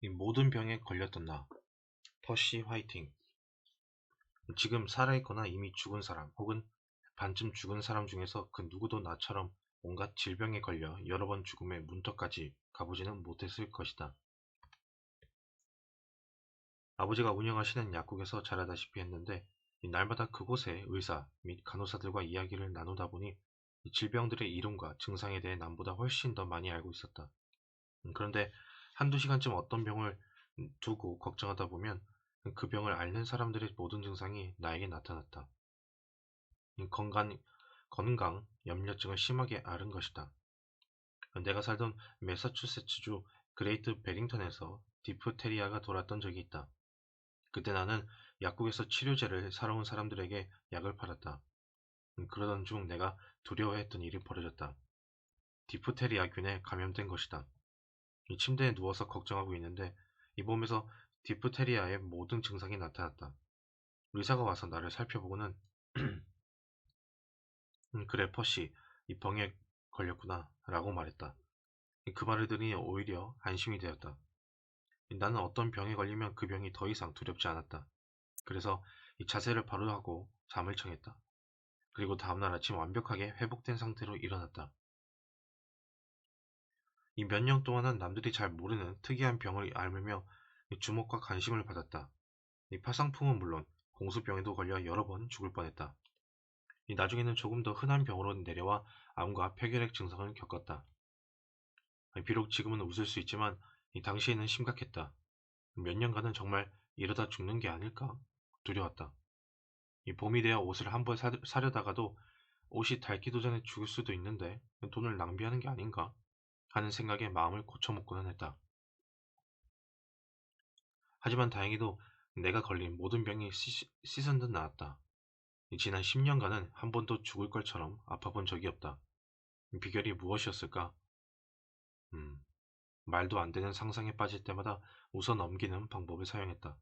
이 모든 병에 걸렸던 나, 퍼시 화이팅. 지금 살아있거나 이미 죽은 사람, 혹은 반쯤 죽은 사람 중에서 그 누구도 나처럼 온갖 질병에 걸려 여러 번 죽음의 문턱까지 가보지는 못했을 것이다. 아버지가 운영하시는 약국에서 자라다시피 했는데 날마다 그곳의 의사 및 간호사들과 이야기를 나누다 보니 이 질병들의 이름과 증상에 대해 남보다 훨씬 더 많이 알고 있었다. 그런데 한두 시간쯤 어떤 병을 두고 걱정하다 보면 그 병을 앓는 사람들의 모든 증상이 나에게 나타났다. 건강, 건강 염려증을 심하게 앓은 것이다. 내가 살던 매사추세츠주 그레이트 베링턴에서 디프테리아가 돌았던 적이 있다. 그때 나는 약국에서 치료제를 사러 온 사람들에게 약을 팔았다. 그러던 중 내가 두려워했던 일이 벌어졌다. 디프테리아균에 감염된 것이다. 이 침대에 누워서 걱정하고 있는데 이 몸에서 디프테리아의 모든 증상이 나타났다. 의사가 와서 나를 살펴보고는 그래 퍼시 이 병에 걸렸구나 라고 말했다. 그 말을 들으니 오히려 안심이 되었다. 나는 어떤 병에 걸리면 그 병이 더 이상 두렵지 않았다. 그래서 이 자세를 바로 하고 잠을 청했다. 그리고 다음날 아침 완벽하게 회복된 상태로 일어났다. 이 몇 년 동안은 남들이 잘 모르는 특이한 병을 앓으며 주목과 관심을 받았다. 이 파상풍은 물론 공수병에도 걸려 여러 번 죽을 뻔했다. 이 나중에는 조금 더 흔한 병으로 내려와 암과 폐결핵 증상을 겪었다. 비록 지금은 웃을 수 있지만 이 당시에는 심각했다. 몇 년간은 정말 이러다 죽는 게 아닐까 두려웠다. 이 봄이 되어 옷을 한 벌 사려다가도 옷이 닳기도 전에 죽을 수도 있는데 돈을 낭비하는 게 아닌가 하는 생각에 마음을 고쳐먹고는 했다. 하지만 다행히도 내가 걸린 모든 병이 씻은 듯 나았다. 지난 10년간은 한 번도 죽을 것처럼 아파본 적이 없다. 비결이 무엇이었을까? 음, 말도 안 되는 상상에 빠질 때마다 웃어 넘기는 방법을 사용했다.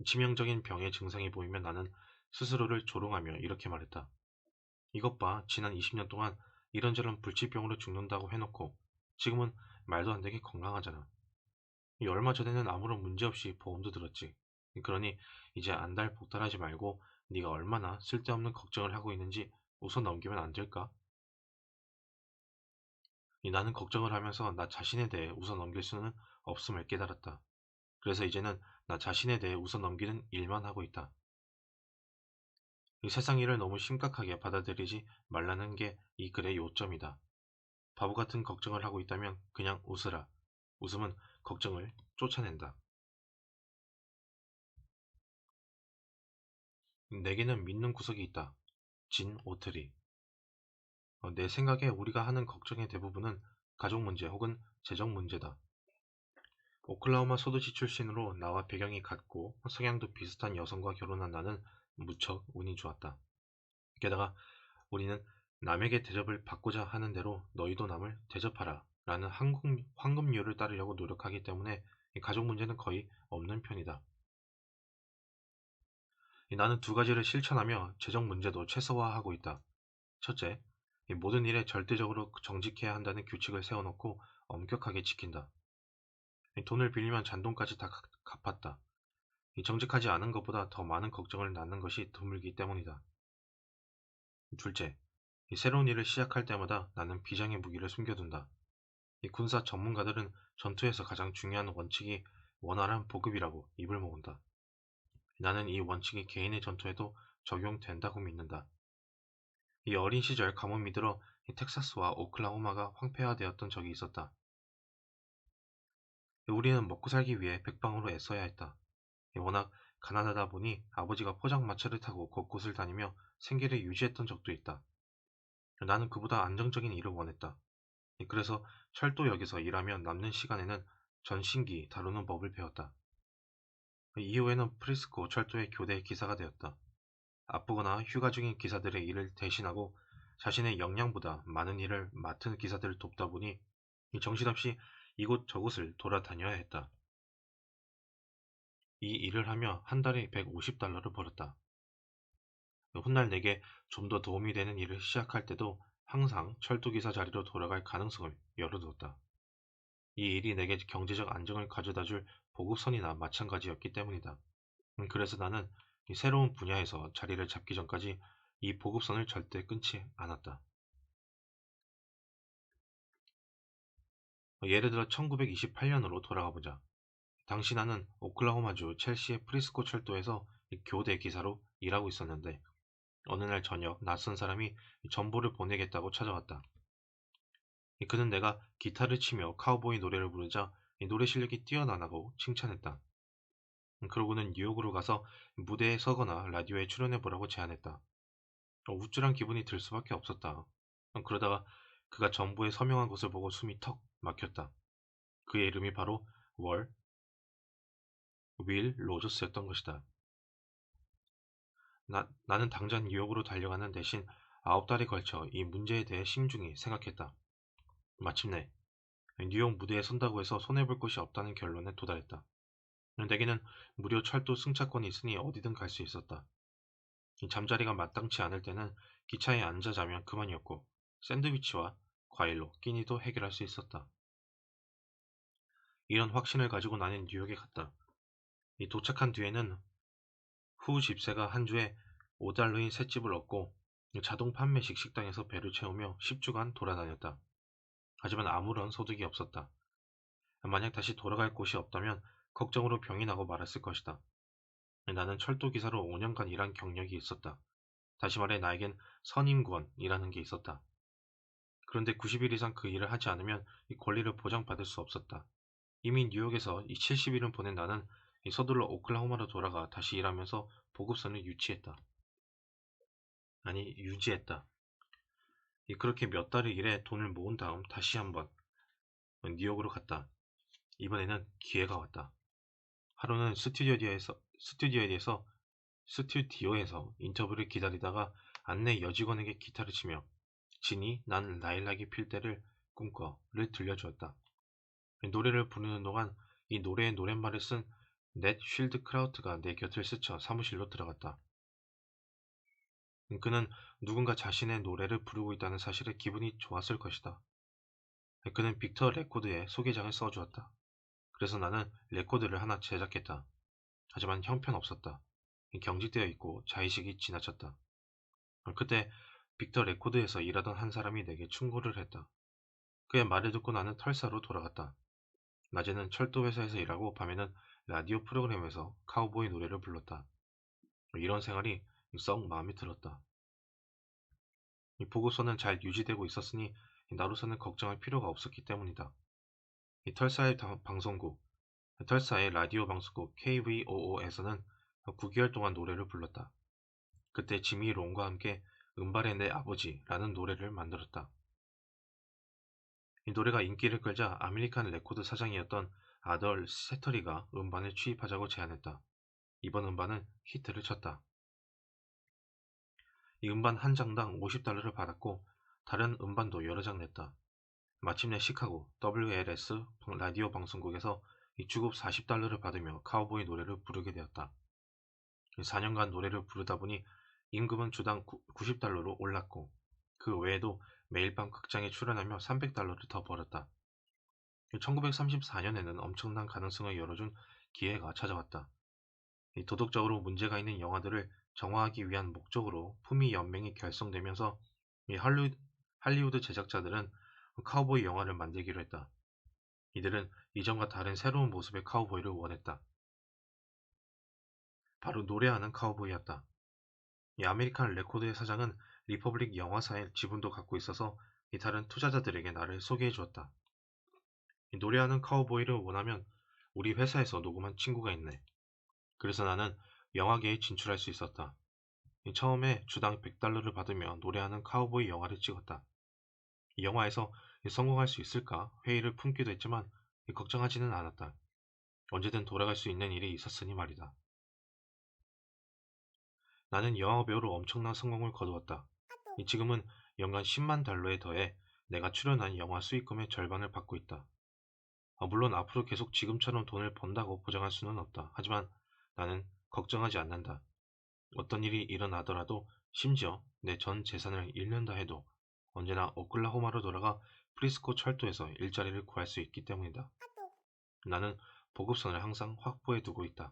치명적인 병의 증상이 보이면 나는 스스로를 조롱하며 이렇게 말했다. 이것 봐, 지난 20년 동안 이런저런 불치병으로 죽는다고 해놓고 지금은 말도 안 되게 건강하잖아. 이 얼마 전에는 아무런 문제 없이 보험도 들었지. 그러니 이제 안달복달하지 말고 네가 얼마나 쓸데없는 걱정을 하고 있는지 웃어 넘기면 안 될까? 나는 걱정을 하면서 나 자신에 대해 웃어 넘길 수는 없음을 깨달았다. 그래서 이제는 나 자신에 대해 웃어 넘기는 일만 하고 있다. 이 세상 일을 너무 심각하게 받아들이지 말라는 게 이 글의 요점이다. 바보 같은 걱정을 하고 있다면 그냥 웃으라. 웃음은 걱정을 쫓아낸다. 내게는 믿는 구석이 있다. 진 오트리. 내 생각에 우리가 하는 걱정의 대부분은 가족 문제 혹은 재정 문제다. 오클라호마 소도시 출신으로 나와 배경이 같고 성향도 비슷한 여성과 결혼한 나는 무척 운이 좋았다. 게다가 우리는 남에게 대접을 받고자 하는 대로 너희도 남을 대접하라 라는 황금률을 따르려고 노력하기 때문에 가족 문제는 거의 없는 편이다. 나는 두 가지를 실천하며 재정 문제도 최소화하고 있다. 첫째, 모든 일에 절대적으로 정직해야 한다는 규칙을 세워놓고 엄격하게 지킨다. 돈을 빌리면 잔돈까지 다 갚았다. 정직하지 않은 것보다 더 많은 걱정을 낳는 것이 드물기 때문이다. 둘째, 새로운 일을 시작할 때마다 나는 비장의 무기를 숨겨둔다. 군사 전문가들은 전투에서 가장 중요한 원칙이 원활한 보급이라고 입을 모은다. 나는 이 원칙이 개인의 전투에도 적용된다고 믿는다. 이 어린 시절 가뭄이 들어 텍사스와 오클라호마가 황폐화되었던 적이 있었다. 우리는 먹고 살기 위해 백방으로 애써야 했다. 워낙 가난하다 보니 아버지가 포장마차를 타고 곳곳을 다니며 생계를 유지했던 적도 있다. 나는 그보다 안정적인 일을 원했다. 그래서 철도역에서 일하며 남는 시간에는 전신기 다루는 법을 배웠다. 이후에는 프리스코 철도의 교대 기사가 되었다. 아프거나 휴가 중인 기사들의 일을 대신하고 자신의 역량보다 많은 일을 맡은 기사들을 돕다 보니 정신없이 이곳 저곳을 돌아다녀야 했다. 이 일을 하며 한 달에 150달러를 벌었다. 훗날 내게 좀 더 도움이 되는 일을 시작할 때도 항상 철도기사 자리로 돌아갈 가능성을 열어두었다. 이 일이 내게 경제적 안정을 가져다줄 보급선이나 마찬가지였기 때문이다. 그래서 나는 이 새로운 분야에서 자리를 잡기 전까지 이 보급선을 절대 끊지 않았다. 예를 들어 1928년으로 돌아가 보자. 당시 나는 오클라호마주 첼시의 프리스코 철도에서 이 교대 기사로 일하고 있었는데 어느 날 저녁 낯선 사람이 이 전보를 보내겠다고 찾아왔다. 그는 내가 기타를 치며 카우보이 노래를 부르자 이 노래 실력이 뛰어나다고 칭찬했다. 그러고는 뉴욕으로 가서 무대에 서거나 라디오에 출연해보라고 제안했다. 우쭐한 기분이 들 수밖에 없었다. 그러다가 그가 전부에 서명한 것을 보고 숨이 턱 막혔다. 그의 이름이 바로 윌 로저스였던 것이다. 나는 당장 뉴욕으로 달려가는 대신 9달에 걸쳐 이 문제에 대해 신중히 생각했다. 마침내 뉴욕 무대에 선다고 해서 손해볼 것이 없다는 결론에 도달했다. 내게는 무료 철도 승차권이 있으니 어디든 갈 수 있었다. 잠자리가 마땅치 않을 때는 기차에 앉아 자면 그만이었고 샌드위치와 과일로 끼니도 해결할 수 있었다. 이런 확신을 가지고 나는 뉴욕에 갔다. 이 도착한 뒤에는 후 집세가 한 주에 5달러인 셋집을 얻고 자동 판매식 식당에서 배를 채우며 10주간 돌아다녔다. 하지만 아무런 소득이 없었다. 만약 다시 돌아갈 곳이 없다면 걱정으로 병이 나고 말았을 것이다. 나는 철도 기사로 5년간 일한 경력이 있었다. 다시 말해 나에겐 선임권이라는 게 있었다. 그런데 90일 이상 그 일을 하지 않으면 이 권리를 보장받을 수 없었다. 이미 뉴욕에서 이 70일은 보낸 나는 이 서둘러 오클라호마로 돌아가 다시 일하면서 보급선을 유지했다. 그렇게 몇 달을 일해 돈을 모은 다음 다시 한번 뉴욕으로 갔다. 이번에는 기회가 왔다. 하루는 스튜디오에서 인터뷰를 기다리다가 안내 여직원에게 기타를 치며 진이 난 라일락이 필 때를 꿈꿔를 들려주었다. 노래를 부르는 동안 이 노래의 노랫말을 쓴 넷 쉴드 크라우트가 내 곁을 스쳐 사무실로 들어갔다. 그는 누군가 자신의 노래를 부르고 있다는 사실에 기분이 좋았을 것이다. 그는 빅터 레코드에 소개장을 써주었다. 그래서 나는 레코드를 하나 제작했다. 하지만 형편없었다. 경직되어 있고 자의식이 지나쳤다. 그때 빅터 레코드에서 일하던 한 사람이 내게 충고를 했다. 그의 말을 듣고 나는 털사로 돌아갔다. 낮에는 철도 회사에서 일하고 밤에는 라디오 프로그램에서 카우보이 노래를 불렀다. 이런 생활이 썩 마음에 들었다. 이 보고서는 잘 유지되고 있었으니 나로서는 걱정할 필요가 없었기 때문이다. 이 털사의 라디오 방송국 KVOO에서는 9개월 동안 노래를 불렀다. 그때 지미 롱과 함께 은발의 내 아버지라는 노래를 만들었다. 이 노래가 인기를 끌자 아메리칸 레코드 사장이었던 아덜 세터리가 음반을 취입하자고 제안했다. 이번 음반은 히트를 쳤다. 이 음반 한 장당 50달러를 받았고 다른 음반도 여러 장 냈다. 마침내 시카고 WLS 라디오 방송국에서 이 주급 40달러를 받으며 카우보이 노래를 부르게 되었다. 4년간 노래를 부르다 보니 임금은 주당 90달러로 올랐고 그 외에도 매일 밤 극장에 출연하며 300달러를 더 벌었다. 1934년에는 엄청난 가능성을 열어준 기회가 찾아왔다. 도덕적으로 문제가 있는 영화들을 정화하기 위한 목적으로 품위 연맹이 결성되면서 할리우드 제작자들은 카우보이 영화를 만들기로 했다. 이들은 이전과 다른 새로운 모습의 카우보이를 원했다. 바로 노래하는 카우보이였다. 이 아메리칸 레코드의 사장은 리퍼블릭 영화사의 지분도 갖고 있어서 이 다른 투자자들에게 나를 소개해 주었다. 노래하는 카우보이를 원하면 우리 회사에서 녹음한 친구가 있네. 그래서 나는 영화계에 진출할 수 있었다. 처음에 주당 100달러를 받으며 노래하는 카우보이 영화를 찍었다. 이 영화에서 성공할 수 있을까 회의를 품기도 했지만 걱정하지는 않았다. 언제든 돌아갈 수 있는 일이 있었으니 말이다. 나는 영화배우로 엄청난 성공을 거두었다. 지금은 연간 10만 달러에 더해 내가 출연한 영화 수익금의 절반을 받고 있다. 물론 앞으로 계속 지금처럼 돈을 번다고 보장할 수는 없다. 하지만 나는 걱정하지 않는다. 어떤 일이 일어나더라도 심지어 내 전 재산을 잃는다 해도 언제나 오클라호마로 돌아가 프리스코 철도에서 일자리를 구할 수 있기 때문이다. 나는 보급선을 항상 확보해 두고 있다.